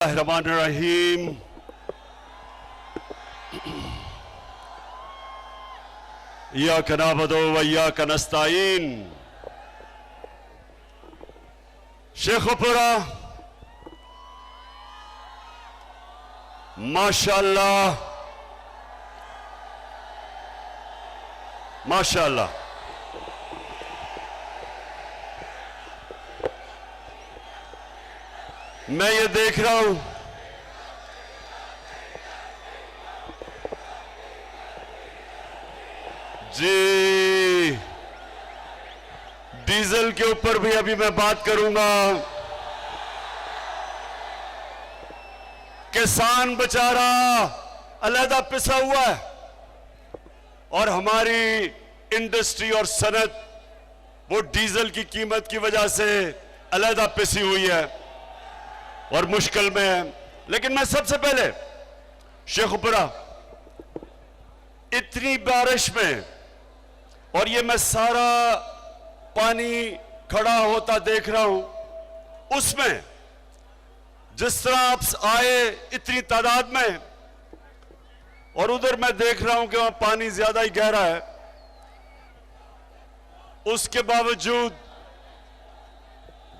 रहमानिर्रहीम। इय्याका नअबुदु व इय्याका नस्तईन। शेखुपुरा माशाअल्लाह माशाअल्लाह। मैं ये देख रहा हूं जी, डीजल के ऊपर भी अभी मैं बात करूंगा। किसान बेचारा अलहदा पिसा हुआ है और हमारी इंडस्ट्री और सनत वो डीजल की कीमत की वजह से अलहदा पिसी हुई है और मुश्किल में है। लेकिन मैं सबसे पहले शेखुपुरा इतनी बारिश में, और ये मैं सारा पानी खड़ा होता देख रहा हूं, उसमें जिस तरह आप आए इतनी तादाद में, और उधर मैं देख रहा हूं कि वहां पानी ज्यादा ही गहरा है, उसके बावजूद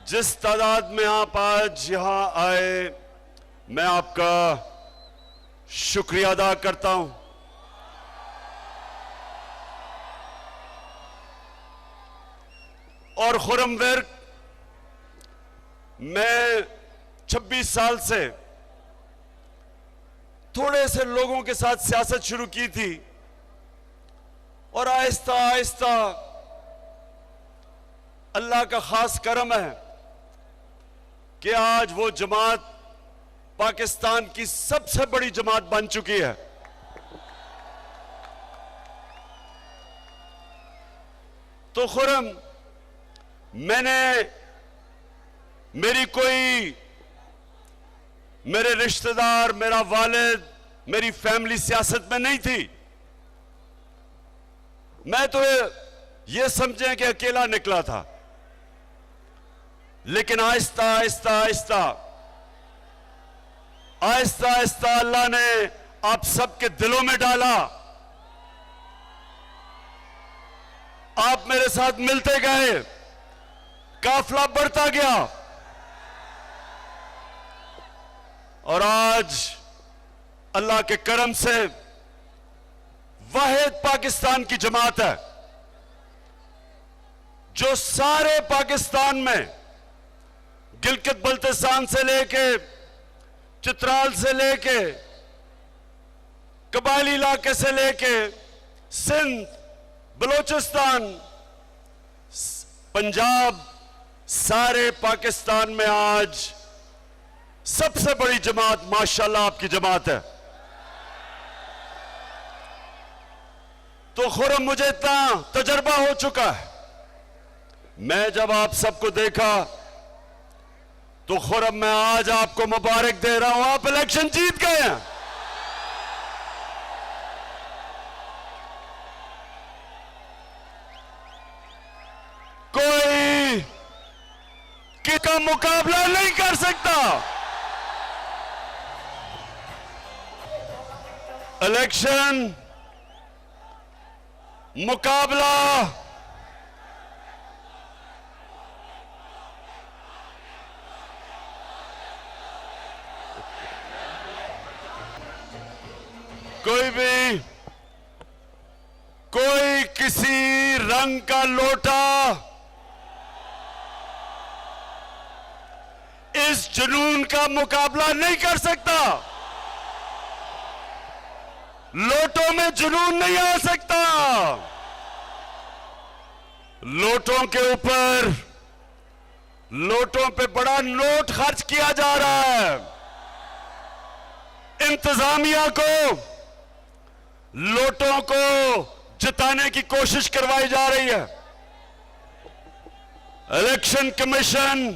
जिस तादाद में आप आज यहां आए, मैं आपका शुक्रिया अदा करता हूं। और खुरमवेर, मैं 26 साल से थोड़े से लोगों के साथ सियासत शुरू की थी और आहिस्ता आहिस्ता अल्लाह का खास करम है कि आज वो जमात पाकिस्तान की सबसे बड़ी जमात बन चुकी है। तो खुरम, मैंने मेरे रिश्तेदार, मेरा वालिद, मेरी फैमिली सियासत में नहीं थी। मैं तो ये समझें कि अकेला निकला था, लेकिन आहिस्ता आहिस्ता आहिस्ता आहिस्ता आहिस्ता अल्लाह ने आप सबके दिलों में डाला। आप मेरे साथ मिलते गए, काफिला बढ़ता गया और आज अल्लाह के करम से वाहिद पाकिस्तान की जमात है जो सारे पाकिस्तान में, गिलगित बल्तिस्तान से लेके, चित्राल से लेके, कबायली इलाके से लेके, सिंध, बलोचिस्तान, पंजाब, सारे पाकिस्तान में आज सबसे बड़ी जमात माशाअल्लाह आपकी जमात है। तो खुरम, मुझे इतना तजर्बा हो चुका है, मैं जब आप सबको देखा तो खुरम, मैं आज आपको मुबारक दे रहा हूं, आप इलेक्शन जीत गए हैं। कोई किसका मुकाबला नहीं कर सकता। इलेक्शन मुकाबला कोई किसी रंग का लोटा इस जुनून का मुकाबला नहीं कर सकता। लोटों में जुनून नहीं आ सकता। लोटों के ऊपर, लोटों पे बड़ा नोट खर्च किया जा रहा है। इंतजामिया को लोटों को जिताने की कोशिश करवाई जा रही है। इलेक्शन कमीशन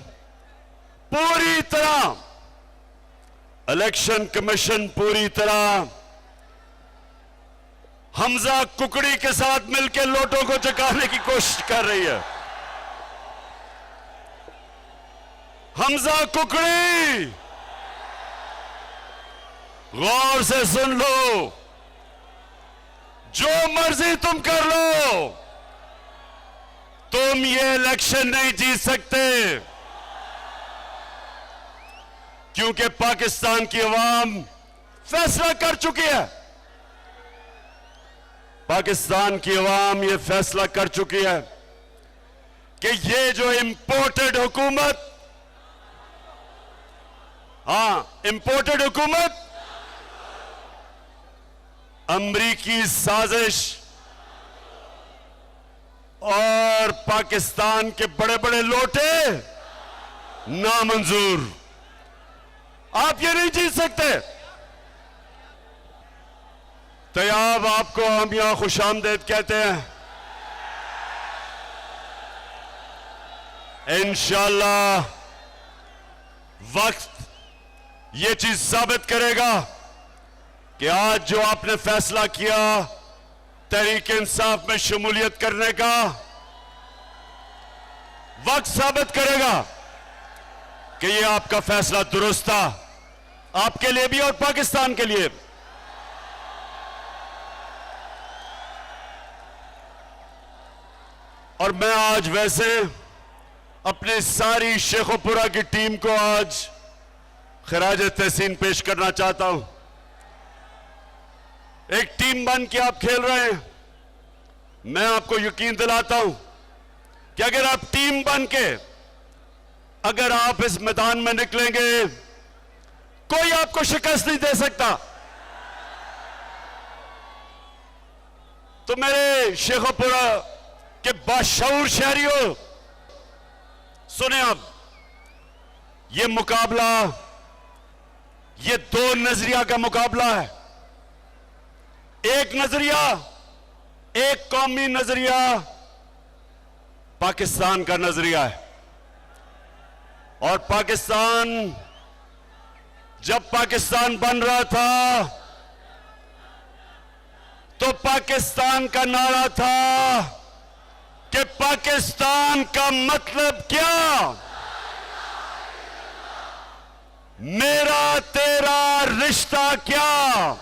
पूरी तरह हमजा कुकड़ी के साथ मिलकर लोटों को जगाने की कोशिश कर रही है। हमजा कुकड़ी गौर से सुन लो, जो मर्जी तुम कर लो, तुम ये इलेक्शन नहीं जीत सकते, क्योंकि पाकिस्तान की अवाम फैसला कर चुकी है। पाकिस्तान की अवाम ये फैसला कर चुकी है कि ये जो इंपोर्टेड हुकूमत, इंपोर्टेड हुकूमत, अमरीकी साजिश और पाकिस्तान के बड़े बड़े लोटे नामंजूर। आप ये नहीं जीत सकते। तैयाब आपको हम यहां खुशामदेद कहते हैं। इंशाअल्लाह वक्त ये चीज साबित करेगा कि आज जो आपने फैसला किया तहरीक इंसाफ में शमूलियत करने का, वक्त साबित करेगा कि ये आपका फैसला दुरुस्त था, आपके लिए भी और पाकिस्तान के लिए। और मैं आज वैसे अपनी सारी शेखोपुरा की टीम को आज खराज तहसीन पेश करना चाहता हूं। एक टीम बन के आप खेल रहे हैं। मैं आपको यकीन दिलाता हूं कि अगर आप टीम बन के अगर आप इस मैदान में निकलेंगे, कोई आपको शिकस्त नहीं दे सकता। तो मेरे शेखोपुरा के बाशऊर शहरियों, सुने आप, ये मुकाबला, ये दो नजरिया का मुकाबला है। एक नजरिया, एक कौमी नजरिया पाकिस्तान का नजरिया है। और पाकिस्तान, जब पाकिस्तान बन रहा था तो पाकिस्तान का नारा था कि पाकिस्तान का मतलब क्या, मेरा तेरा रिश्ता क्या,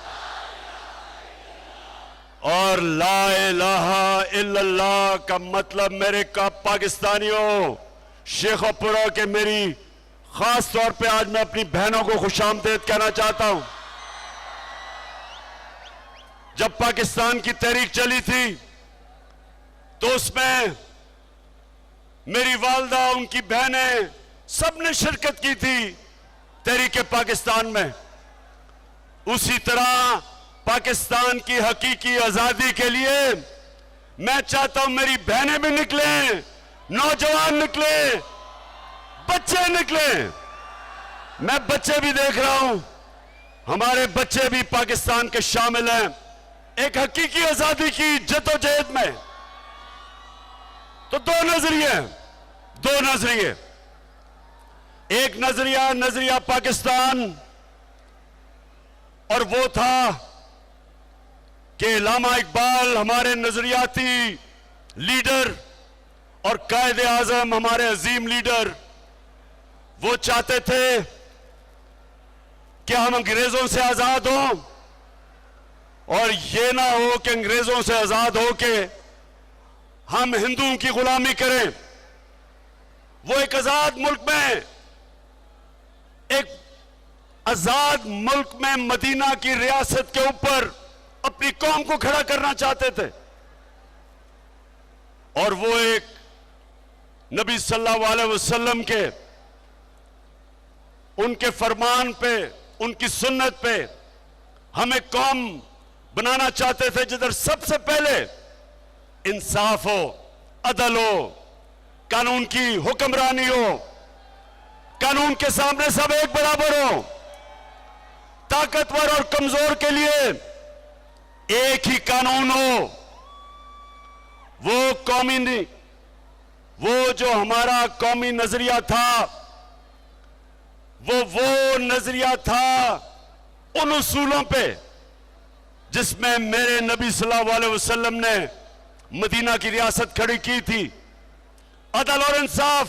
और ला इलाहा इल्लल्लाह का मतलब मेरे का पाकिस्तानियों, शेखोपुरा के मेरी खास तौर पे आज मैं अपनी बहनों को खुशामदीद कहना चाहता हूं। जब पाकिस्तान की तहरीक चली थी तो उसमें मेरी वालदा, उनकी बहनें, सबने शिरकत की थी तहरीक पाकिस्तान में। उसी तरह पाकिस्तान की हकीकी आजादी के लिए मैं चाहता हूं मेरी बहनें भी निकले, नौजवान निकले, बच्चे निकले। मैं बच्चे भी देख रहा हूं, हमारे बच्चे भी पाकिस्तान के शामिल हैं एक हकीकी आजादी की जद्दोजहद में। तो दो नजरिए, एक नजरिया पाकिस्तान, और वो था कि अल्लामा इकबाल हमारे नजरियाती लीडर और कायद आजम हमारे अजीम लीडर, वो चाहते थे कि हम अंग्रेजों से आजाद हों, और ये ना हो कि अंग्रेजों से आजाद हो के हम हिंदुओं की गुलामी करें। वो एक आजाद मुल्क में, एक आजाद मुल्क में मदीना की रियासत के ऊपर अपनी कौम को खड़ा करना चाहते थे। और वो एक नबी सल्लल्लाहु अलैहि वसल्लम के, उनके फरमान पे, उनकी सुन्नत पे हमें कौम बनाना चाहते थे जिधर सबसे पहले इंसाफ हो, अदल हो, कानून की हुक्मरानी हो, कानून के सामने सब एक बराबर हो, ताकतवर और कमजोर के लिए एक ही कानून हो। वो कौमी नहीं, वो जो हमारा कौमी नजरिया था, वो नजरिया था उन उसूलों पे जिसमें मेरे नबी सल्लल्लाहु अलैहि वसल्लम ने मदीना की रियासत खड़ी की थी। अदल और इंसाफ,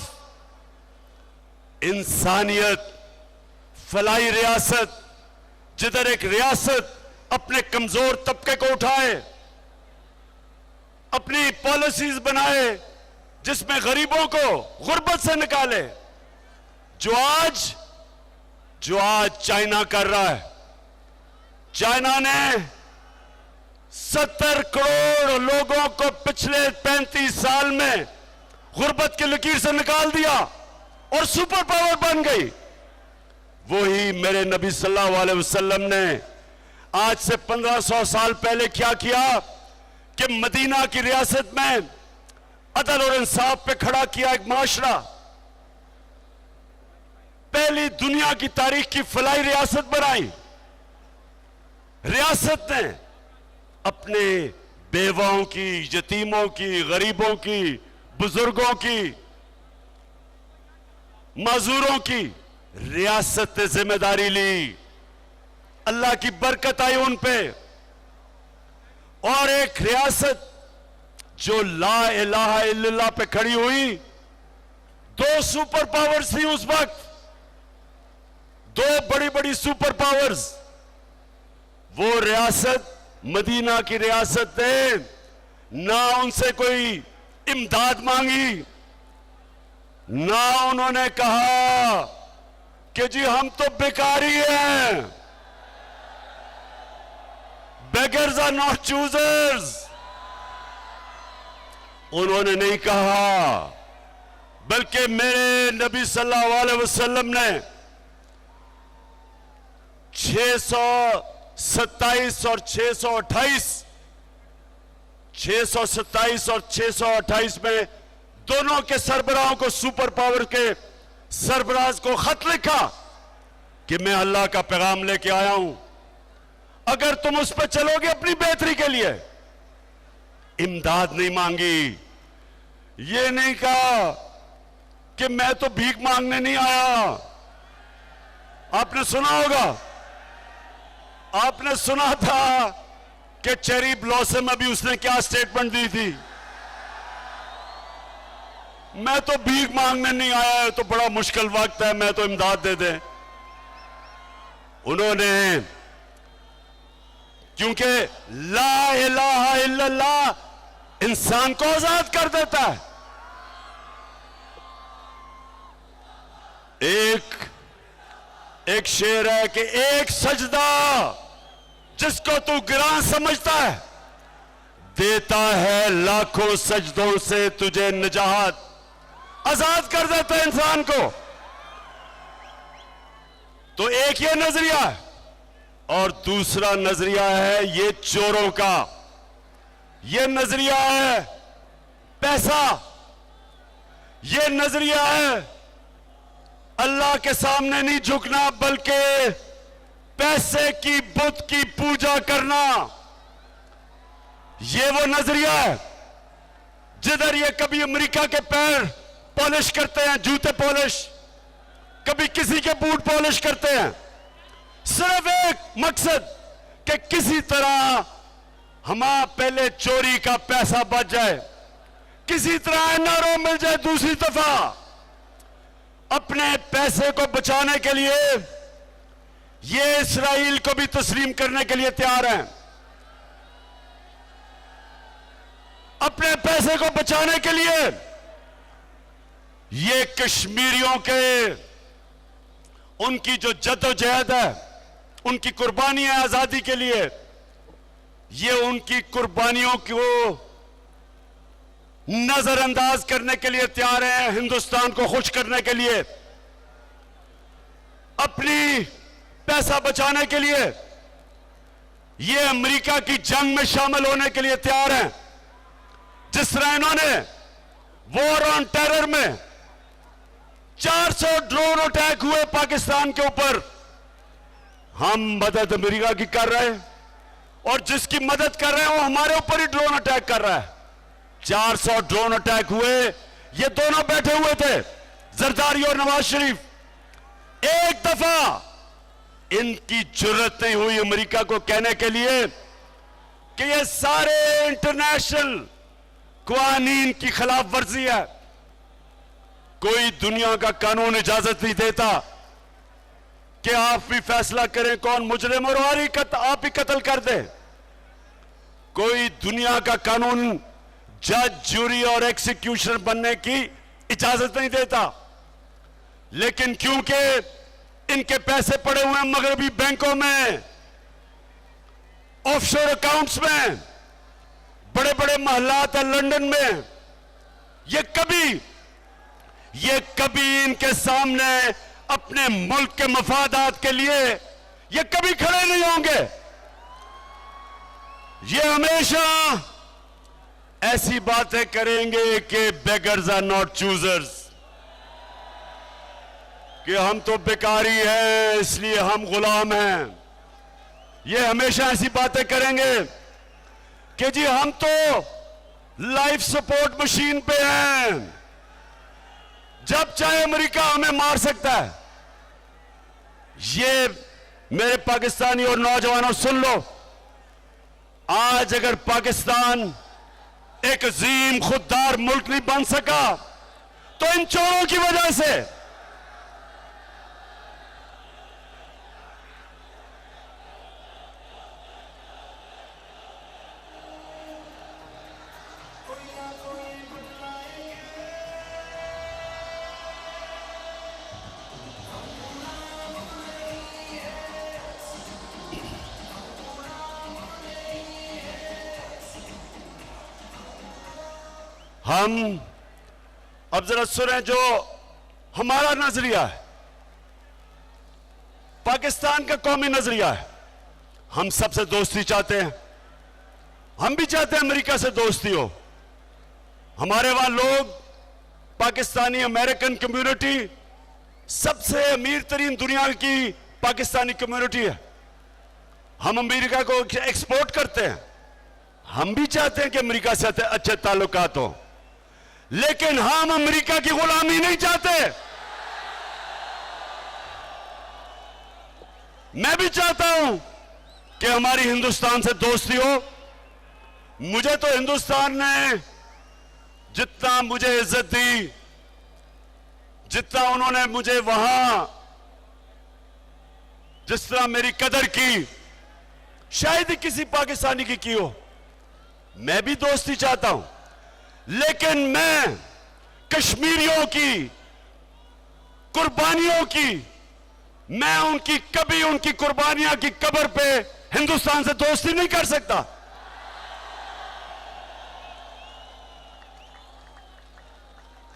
इंसानियत, फलाई रियासत, जिधर एक रियासत अपने कमजोर तबके को उठाए, अपनी पॉलिसीज बनाए जिसमें गरीबों को गुर्बत से निकाले, जो आज चाइना कर रहा है। चाइना ने 70 करोड़ लोगों को पिछले 35 साल में गुर्बत की लकीर से निकाल दिया और सुपर पावर बन गई। वही मेरे नबी सल्लल्लाहु अलैहि वसल्लम ने आज से 1500 साल पहले क्या किया कि मदीना की रियासत में अदल और इंसाफ पे खड़ा किया एक माशरा। पहली दुनिया की तारीख की फलाही रियासत बनाई। रियासत ने अपने बेवाओं की, यतीमों की, गरीबों की, बुजुर्गों की, मजदूरों की रियासत ने जिम्मेदारी ली। अल्लाह की बरकत आई उन पे। और एक रियासत जो ला इलाहा इल्लल्लाह पे खड़ी हुई। 2 सुपर पावर्स थी उस वक्त, 2 बड़ी बड़ी सुपर पावर्स। वो रियासत, मदीना की रियासत ने ना उनसे कोई इमदाद मांगी, ना उन्होंने कहा कि जी हम तो बेकारी हैं, beggars are not choosers। उन्होंने नहीं कहा, बल्कि मेरे नबी सल्लल्लाहु अलैहि वसल्लम ने 627 और 628 में दोनों के सरबराहों को, सुपर पावर के सरबराज को खत लिखा कि मैं अल्लाह का पैगाम लेके आया हूं, अगर तुम उस पर चलोगे अपनी बेहतरी के लिए। इमदाद नहीं मांगी, ये नहीं कहा कि मैं तो भीख मांगने नहीं आया। आपने सुना होगा, आपने सुना था कि चेरी ब्लॉसम अभी उसने क्या स्टेटमेंट दी थी, मैं तो भीख मांगने नहीं आया, तो बड़ा मुश्किल वक्त है, मैं तो इमदाद दे दे। उन्होंने, क्योंकि ला इलाहा इल्लल्लाह इंसान को आजाद कर देता है। एक शेर है कि एक सजदा जिसको तू गिरां समझता है, देता है लाखों सजदों से तुझे निजात। आजाद कर देता है इंसान को। तो एक ये नजरिया है, और दूसरा नजरिया है ये चोरों का। ये नजरिया है पैसा। ये नजरिया है अल्लाह के सामने नहीं झुकना, बल्कि पैसे की बुत की पूजा करना। ये वो नजरिया है जिधर ये कभी अमेरिका के पैर पॉलिश करते हैं, जूते पॉलिश, कभी किसी के बूट पॉलिश करते हैं, सिर्फ एक मकसद कि किसी तरह हमारा पहले चोरी का पैसा बच जाए, किसी तरह एनआरओ मिल जाए। दूसरी दफा अपने पैसे को बचाने के लिए ये इस्राइल को भी तस्लीम करने के लिए तैयार हैं। अपने पैसे को बचाने के लिए ये कश्मीरियों के, उनकी जो जद्दोजहद है, उनकी कुर्बानी है आजादी के लिए, ये उनकी कुर्बानियों को नजरअंदाज करने के लिए तैयार हैं। हिंदुस्तान को खुश करने के लिए, अपनी पैसा बचाने के लिए ये अमेरिका की जंग में शामिल होने के लिए तैयार हैं। जिस तरह इन्होंने वॉर ऑन टेरर में 400 ड्रोन अटैक हुए पाकिस्तान के ऊपर, हम मदद अमेरिका की कर रहे हैं, और जिसकी मदद कर रहे हैं वो हमारे ऊपर ही ड्रोन अटैक कर रहा है। 400 ड्रोन अटैक हुए, ये दोनों बैठे हुए थे, जरदारी और नवाज शरीफ। एक दफा इनकी जरूरत नहीं हुई अमेरिका को कहने के लिए कि ये सारे इंटरनेशनल कानून की खिलाफ वर्जी है, कोई दुनिया का कानून इजाजत नहीं देता कि आप भी फैसला करें कौन मुजरिम और आप ही कत्ल कर दें। कोई दुनिया का कानून जज, ज्यूरी और एग्जीक्यूशनर बनने की इजाजत नहीं देता, लेकिन क्योंकि इनके पैसे पड़े हुए हैं मगरबी बैंकों में, ऑफशोर अकाउंट्स में, बड़े बड़े महलात है लंदन में, ये कभी इनके सामने अपने मुल्क के मफादात के लिए ये कभी खड़े नहीं होंगे। ये हमेशा ऐसी बातें करेंगे कि बेगर्स आर नॉट चूजर्स, कि हम तो बेकारी हैं इसलिए हम गुलाम हैं। ये हमेशा ऐसी बातें करेंगे कि जी हम तो लाइफ सपोर्ट मशीन पे हैं, जब चाहे अमेरिका हमें मार सकता है। ये मेरे पाकिस्तानी और नौजवानों सुन लो, आज अगर पाकिस्तान एक अजीम खुददार मुल्क नहीं बन सका तो इन चोरों की वजह से। हम अब जरा सुने जो हमारा नजरिया है, पाकिस्तान का कौमी नजरिया है। हम सबसे दोस्ती चाहते हैं, हम भी चाहते हैं अमेरिका से दोस्ती हो। हमारे वहां लोग, पाकिस्तानी अमेरिकन कम्युनिटी सबसे अमीर तरीन दुनिया की पाकिस्तानी कम्युनिटी है। हम अमेरिका को एक्सपोर्ट करते हैं, हम भी चाहते हैं कि अमेरिका से अच्छे ताल्लुकात हो, लेकिन हम अमेरिका की गुलामी नहीं चाहते। मैं भी चाहता हूं कि हमारी हिंदुस्तान से दोस्ती हो। मुझे तो हिंदुस्तान ने जितना मुझे इज्जत दी, जितना उन्होंने मुझे वहां जिस तरह मेरी कदर की, शायद ही किसी पाकिस्तानी की हो। मैं भी दोस्ती चाहता हूं, लेकिन मैं कश्मीरियों की कुर्बानियों की, मैं उनकी कभी उनकी कुर्बानियां की कब्र पे हिंदुस्तान से दोस्ती नहीं कर सकता।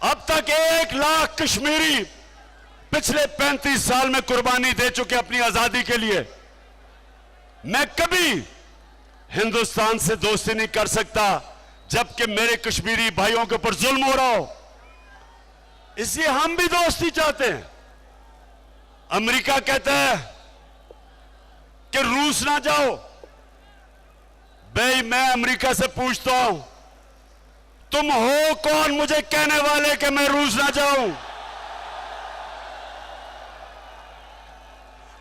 अब तक 1 लाख कश्मीरी पिछले 35 साल में कुर्बानी दे चुके अपनी आजादी के लिए। मैं कभी हिंदुस्तान से दोस्ती नहीं कर सकता जबकि मेरे कश्मीरी भाइयों के ऊपर जुल्म हो रहा हो। इसलिए हम भी दोस्ती चाहते हैं। अमेरिका कहता है कि रूस ना जाओ। भाई मैं अमेरिका से पूछता हूं, तुम हो कौन मुझे कहने वाले कि मैं रूस ना जाऊं?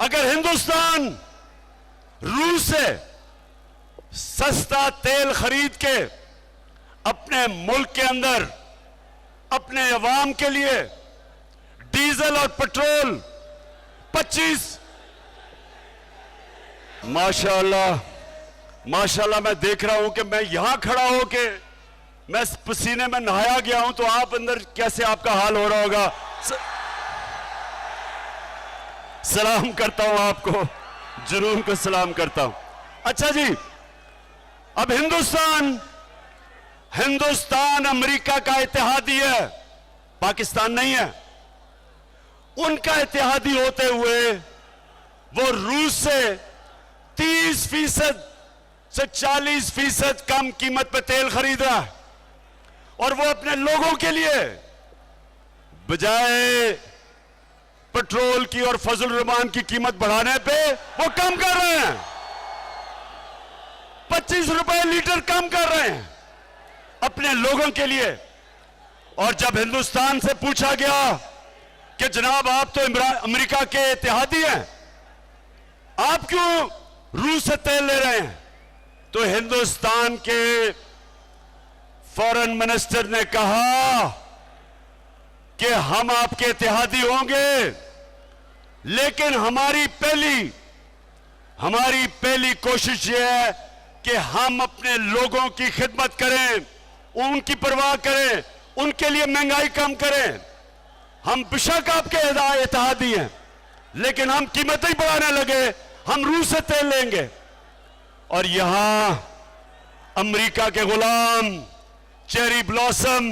अगर हिंदुस्तान रूस से सस्ता तेल खरीद के अपने मुल्क के अंदर अपने अवाम के लिए डीजल और पेट्रोल 25 माशाल्लाह मैं देख रहा हूं कि मैं यहां खड़ा हूं कि मैं पसीने में नहाया गया हूं, तो आप अंदर कैसे आपका हाल हो रहा होगा। सलाम करता हूं आपको, जुनून को सलाम करता हूं। अच्छा जी, अब हिंदुस्तान अमेरिका का इत्तेहादी है, पाकिस्तान नहीं है। उनका इत्तेहादी होते हुए वो रूस से 30% से 40% कम कीमत पे तेल खरीद रहा है, और वो अपने लोगों के लिए बजाय पेट्रोल की और फजल रहमान की कीमत बढ़ाने पे वो कम कर रहे हैं। 25 रुपए लीटर कम कर रहे हैं अपने लोगों के लिए। और जब हिंदुस्तान से पूछा गया कि जनाब आप तो अमेरिका के इत्तेहादी हैं, आप क्यों रूस से तेल ले रहे हैं, तो हिंदुस्तान के फॉरेन मिनिस्टर ने कहा कि हम आपके इत्तेहादी होंगे, लेकिन हमारी पहली कोशिश यह है कि हम अपने लोगों की खिदमत करें, उनकी परवाह करें, उनके लिए महंगाई कम करें। हम बेशक आपके इत्तेहादी हैं, लेकिन हम कीमतें ही बढ़ाने लगे, हम रूस से तेल लेंगे। और यहां अमेरिका के गुलाम चेरी ब्लॉसम,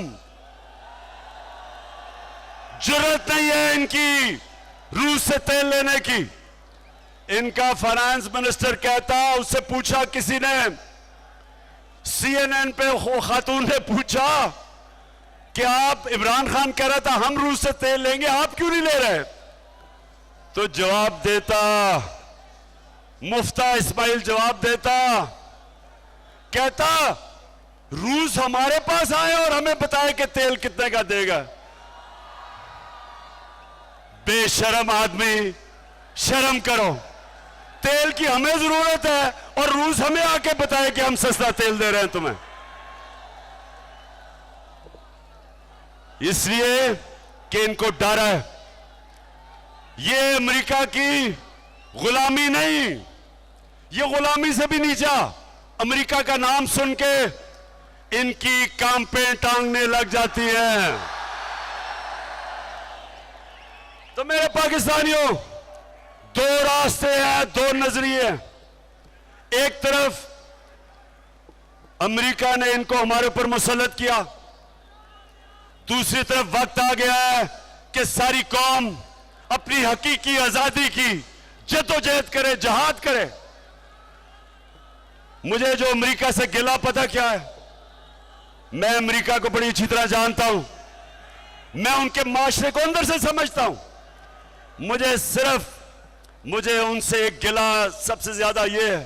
जरूरत नहीं है इनकी रूस से तेल लेने की। इनका फाइनेंस मिनिस्टर कहता, उससे पूछा किसी ने, CNN पे खातून ने पूछा कि आप, इमरान खान कह रहा था हम रूस से तेल लेंगे, आप क्यों नहीं ले रहे? तो जवाब देता, मुफ्ता इस्माइल जवाब देता, कहता रूस हमारे पास आए और हमें बताए कि तेल कितने का देगा। बेशरम आदमी, शर्म करो। तेल की हमें जरूरत है और रूस हमें आके बताए कि हम सस्ता तेल दे रहे हैं तुम्हें। इसलिए कि इनको डर है। ये अमेरिका की गुलामी नहीं, ये गुलामी से भी नीचा। अमेरिका का नाम सुन के इनकी कांपें टांगने लग जाती हैं। तो मेरे पाकिस्तानियों, दो रास्ते हैं, दो नजरिए। एक तरफ अमेरिका ने इनको हमारे ऊपर मुसल्लत किया, दूसरी तरफ वक्त आ गया है कि सारी कौम अपनी हकीकी आजादी की जद्दोजहद करे, जहाद करे। मुझे जो अमेरिका से गिला पता क्या है, मैं अमेरिका को बड़ी अच्छी तरह जानता हूं, मैं उनके माशरे को अंदर से समझता हूं। मुझे उनसे एक गिला सबसे ज्यादा यह है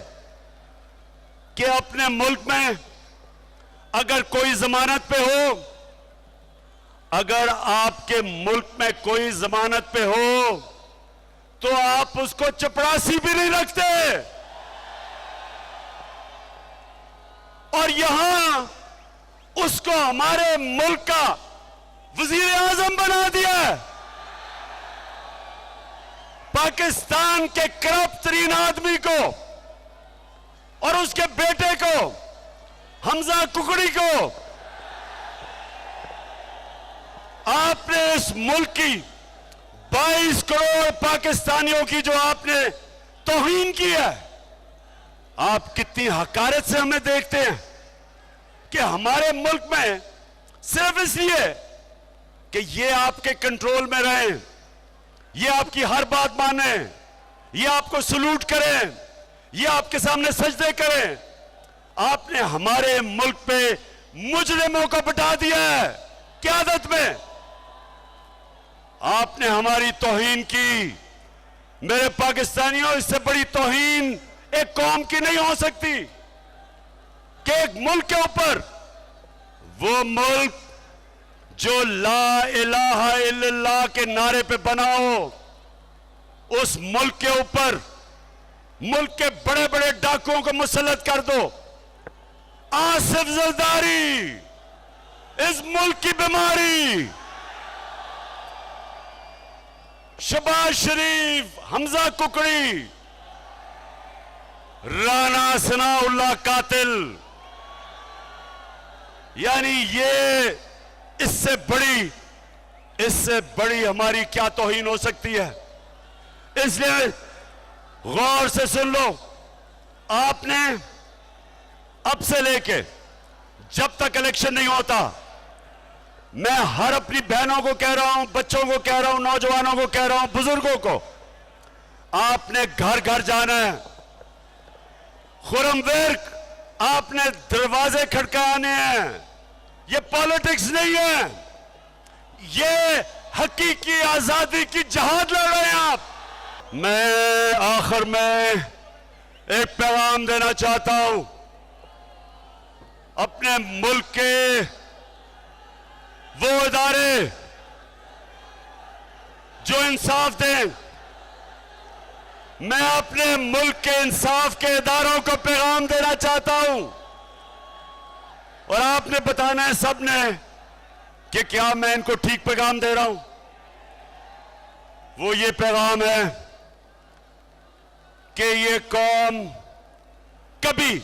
कि अपने मुल्क में अगर कोई जमानत पे हो, अगर आपके मुल्क में कोई जमानत पे हो तो आप उसको चपरासी भी नहीं रखते। और यहां उसको हमारे मुल्क का वजीर आजम बना दिया है। पाकिस्तान के करप्ट तरीन आदमी को और उसके बेटे को, हमजा कुकड़ी को, आपने इस मुल्क की 22 करोड़ पाकिस्तानियों की जो आपने तौहीन की है। आप कितनी हकारत से हमें देखते हैं कि हमारे मुल्क में सिर्फ इसलिए कि ये आपके कंट्रोल में रहें, ये आपकी हर बात माने, ये आपको सलूट करें, ये आपके सामने सजदे करें, आपने हमारे मुल्क पे मुजरिमों को बिठा दिया है क़यादत में। आपने हमारी तौहीन की। मेरे पाकिस्तानियों, इससे बड़ी तौहीन एक कौम की नहीं हो सकती कि एक मुल्क के ऊपर, वो मुल्क जो ला इलाहा इल्लल्लाह के नारे पे बना हो, उस मुल्क के ऊपर मुल्क के बड़े बड़े डाकुओं को मुसल्लत कर दो। आसिफ जरदारी इस मुल्क की बीमारी, शहबाज शरीफ, हमजा कुकड़ी, राना सनाउल्लाह कातिल, यानी ये इससे बड़ी हमारी क्या तौहीन हो सकती है। इसलिए गौर से सुन लो, आपने अब से लेके जब तक इलेक्शन नहीं होता, मैं हर अपनी बहनों को कह रहा हूं, बच्चों को कह रहा हूं, नौजवानों को कह रहा हूं, बुजुर्गों को, आपने घर घर जाना है। खुर्रम वर्क, आपने दरवाजे खड़काने हैं। ये पॉलिटिक्स नहीं है, ये हकीकी आजादी की जहाद लड़ रहे हैं आप। मैं आखिर में एक पैगाम देना चाहता हूं अपने मुल्क के वो इदारे जो इंसाफ दें। मैं अपने मुल्क के इंसाफ के इदारों को पैगाम देना चाहता हूं, और आपने बताना है सबने कि क्या मैं इनको ठीक पैगाम दे रहा हूं। वो ये पैगाम है कि ये कौम कभी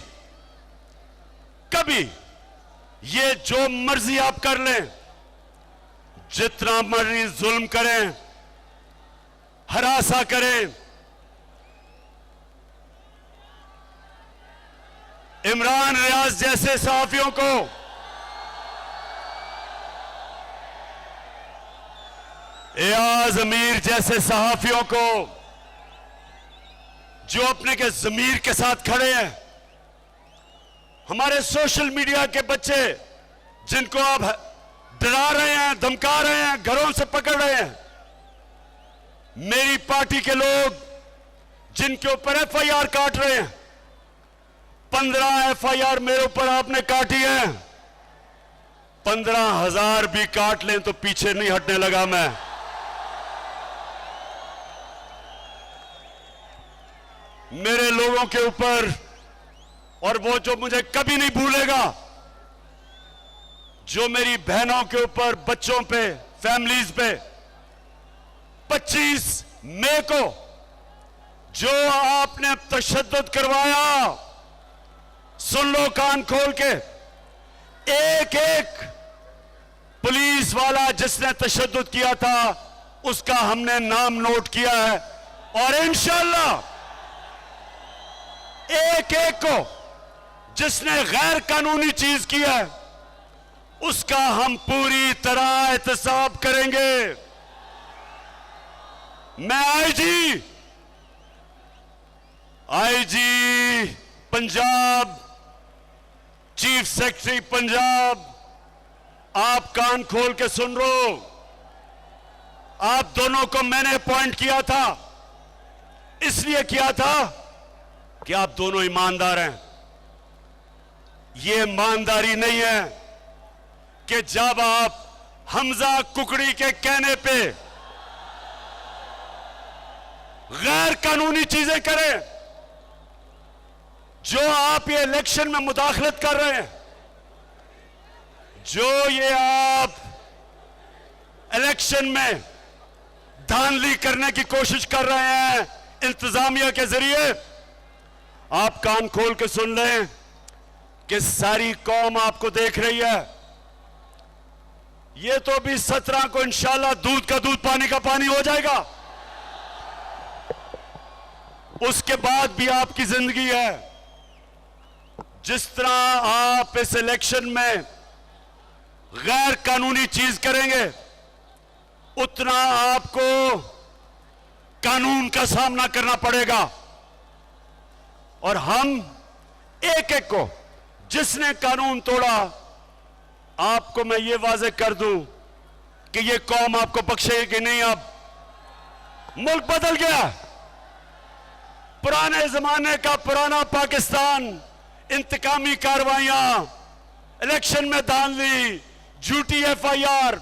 कभी ये जो मर्जी आप कर लें, जितना मर्जी जुल्म करें, हरासा करें, इमरान रियाज जैसे सहाफियों को एयाज अमीर जैसे सहाफियों को जो अपने के जमीर के साथ खड़े हैं, हमारे सोशल मीडिया के बच्चे जिनको आप डरा रहे हैं, धमका रहे हैं, घरों से पकड़ रहे हैं, मेरी पार्टी के लोग जिनके ऊपर एफआईआर काट रहे हैं, 15 एफआईआर मेरे ऊपर आपने काटी है, 15,000 भी काट लें तो पीछे नहीं हटने लगा मैं। मेरे लोगों के ऊपर, और वो जो मुझे कभी नहीं भूलेगा, जो मेरी बहनों के ऊपर, बच्चों पे, फैमिलीज पे 25 मई को जो आपने तशद्दुद करवाया, सुन लो कान खोल के, एक एक पुलिस वाला जिसने तशद्दुद किया था उसका हमने नाम नोट किया है, और इंशाअल्लाह एक एक को जिसने गैर कानूनी चीज की है उसका हम पूरी तरह एहतसाब करेंगे। मैं IG Punjab, chief secretary Punjab, आप कान खोल के सुन लो, आप दोनों को मैंने अपॉइंट किया था, इसलिए किया था कि आप दोनों ईमानदार हैं। ये ईमानदारी नहीं है कि जब आप हमजा कुकड़ी के कहने पे गैर कानूनी चीजें करें, जो आप ये इलेक्शन में मुदाखलत कर रहे हैं, जो ये आप इलेक्शन में धांधली करने की कोशिश कर रहे हैं इंतजामिया के जरिए, आप कान खोल के सुन लें कि सारी कौम आपको देख रही है। ये तो भी 17 को इंशाल्लाह दूध का दूध पानी का पानी हो जाएगा, उसके बाद भी आपकी जिंदगी है। जिस तरह आप इस इलेक्शन में गैर कानूनी चीज करेंगे, उतना आपको कानून का सामना करना पड़ेगा, और हम एक एक को जिसने कानून तोड़ा, आपको मैं ये वाजे कर दूं कि ये कौम आपको बख्शेगी नहीं। अब मुल्क बदल गया, पुराने जमाने का पुराना पाकिस्तान, इंतकामी कार्रवाइयां, इलेक्शन में धांधली, झूठी एफआईआर,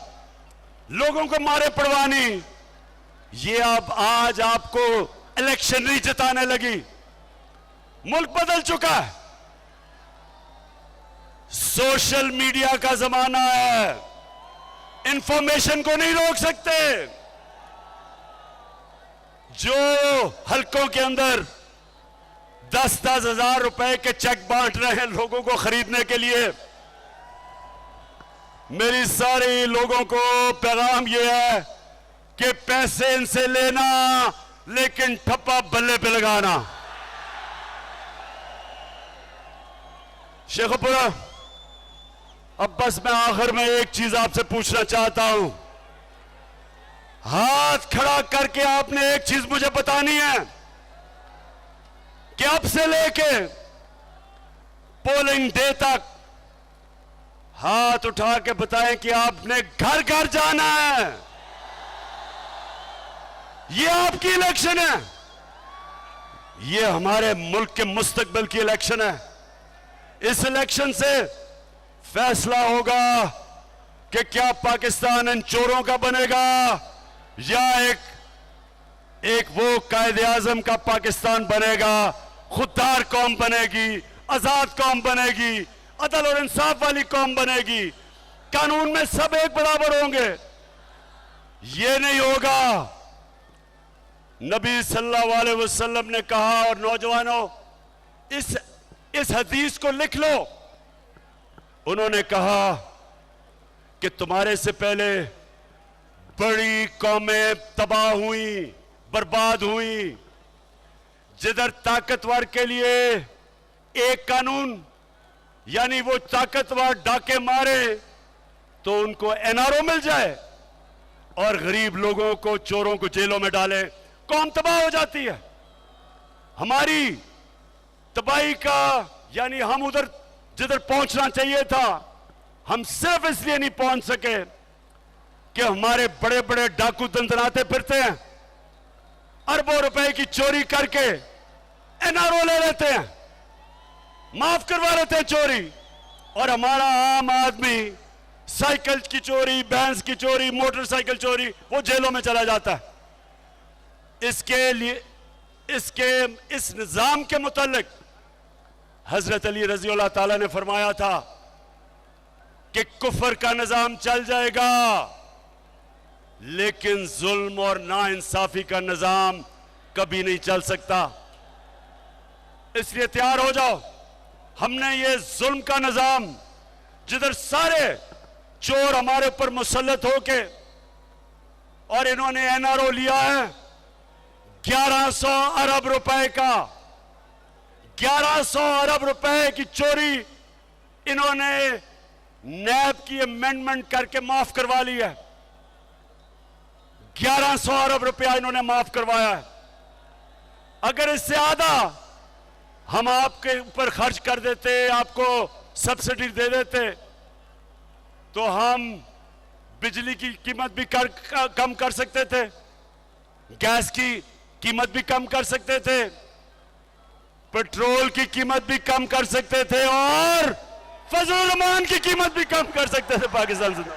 लोगों को मारे पड़वानी, ये अब आज आपको इलेक्शन नहीं जिताने लगी। मुल्क बदल चुका है, सोशल मीडिया का जमाना है, इंफॉर्मेशन को नहीं रोक सकते। जो हलकों के अंदर 10-10 हजार रुपए के चेक बांट रहे हैं लोगों को खरीदने के लिए, मेरी सारे लोगों को पैगाम यह है कि पैसे इनसे लेना, लेकिन ठप्पा बल्ले पे लगाना। शेखपुरा, अब बस मैं आखिर में एक चीज आपसे पूछना चाहता हूं, हाथ खड़ा करके आपने एक चीज मुझे बतानी है कि अब से लेके पोलिंग डे तक हाथ उठा के बताएं कि आपने घर घर जाना है। ये आपकी इलेक्शन है, ये हमारे मुल्क के मुस्तकबिल की इलेक्शन है। इस इलेक्शन से फैसला होगा कि क्या पाकिस्तान इन चोरों का बनेगा या एक वो कायदे आजम का पाकिस्तान बनेगा, खुददार कौम बनेगी, आजाद कौम बनेगी, अदल और इंसाफ वाली कौम बनेगी, कानून में सब एक बराबर होंगे। ये नहीं होगा नबी सल्लल्लाहु अलैहि वसल्लम ने कहा, और नौजवानों इस हदीस को लिख लो, उन्होंने कहा कि तुम्हारे से पहले बड़ी कौमें तबाह हुई, बर्बाद हुई, जिधर ताकतवर के लिए एक कानून, यानी वो ताकतवर डाके मारे तो उनको एनआरओ मिल जाए, और गरीब लोगों को, चोरों को जेलों में डाले, कौम तबाह हो जाती है। हमारी तबाही का, यानी हम उधर जिधर पहुंचना चाहिए था, हम सिर्फ इसलिए नहीं पहुंच सके कि हमारे बड़े बड़े डाकू दंदनाते फिरते हैं, अरबों रुपए की चोरी करके एनआरओ ले लेते हैं, माफ करवा लेते हैं चोरी, और हमारा आम आदमी साइकिल की चोरी, भैंस की चोरी, मोटरसाइकिल चोरी, वो जेलों में चला जाता है। इसके लिए इस निजाम के मुतालिक हजरत अली रजी अल्लाह ताला ने फरमाया था कि कुफर का निजाम चल जाएगा, लेकिन जुल्म और नाइंसाफी का निजाम कभी नहीं चल सकता। इसलिए तैयार हो जाओ, हमने ये जुल्म का निजाम, जिधर सारे चोर हमारे ऊपर मुसल्लत होके, और इन्होंने एनआरओ लिया है 1100 अरब रुपए का, 1100 अरब रुपए की चोरी इन्होंने नैब की अमेंडमेंट करके माफ करवा ली है। 1100 अरब रुपया इन्होंने माफ करवाया है। अगर इससे आधा हम आपके ऊपर खर्च कर देते, आपको सब्सिडी दे देते, तो हम बिजली की कीमत भी कम कर सकते थे, गैस की कीमत भी कम कर सकते थे, पेट्रोल की कीमत भी कम कर सकते थे, और फजल रहमान की कीमत भी कम कर सकते थे पाकिस्तान से।